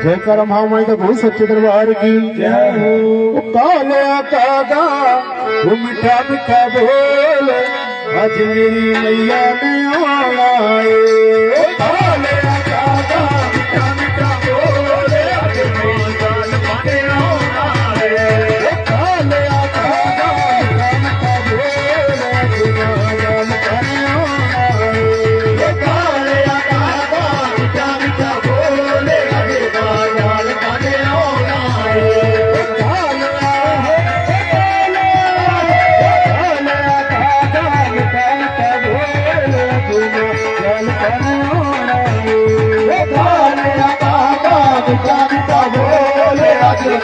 जयकार महामंड भू सच्चे दरबार की जय हो। कालिया कागा वो मीठा मीठा बोल, आज मेरी मैया ने आना है। कालिया कागा मीठा मीठा बोल, आज मेरी जान माने आना है। कालिया कागा मीठा मीठा बोल, आज मेरी जान माने आना है। कालिया कागा मीठा मीठा बोल,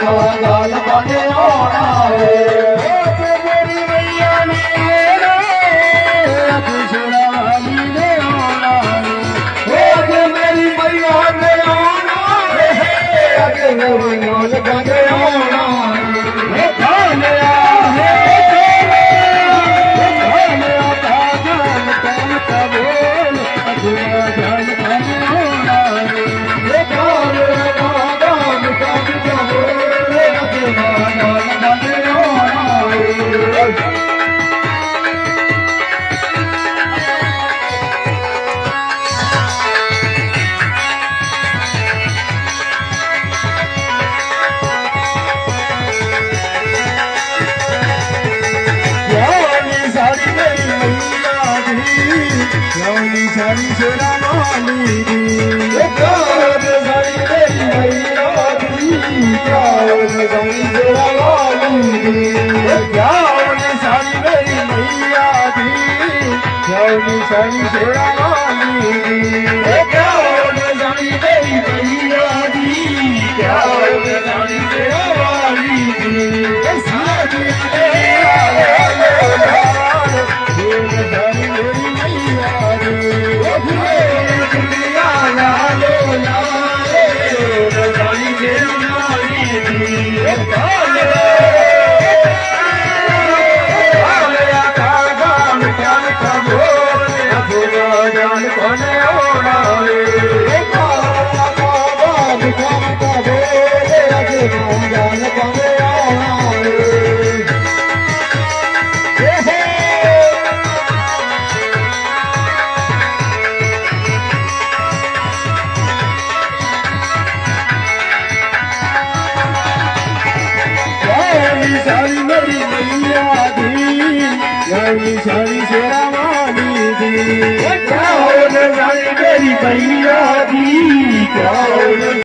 गाल बने आना है। मेरी मैया ने वाली ने आना है। मेरी मैया ने आना है। मेरी गाल बने आना है। कालिया है कालिया कागल काल का बोल, अधूरा गाल बने आना है। कालिया कागल काल का बोल, सारी शेरा वाली सारी मेरी मैया दी, सारी शेरा वाली सारी मेरी मैया दी, सारी शेरा वाली सारी मेरी मैया दी, सारी शेरा वाली सारी सारी मेरी मैया दी, सारी शेरा वाली दी, सारी मेरी मैया दी।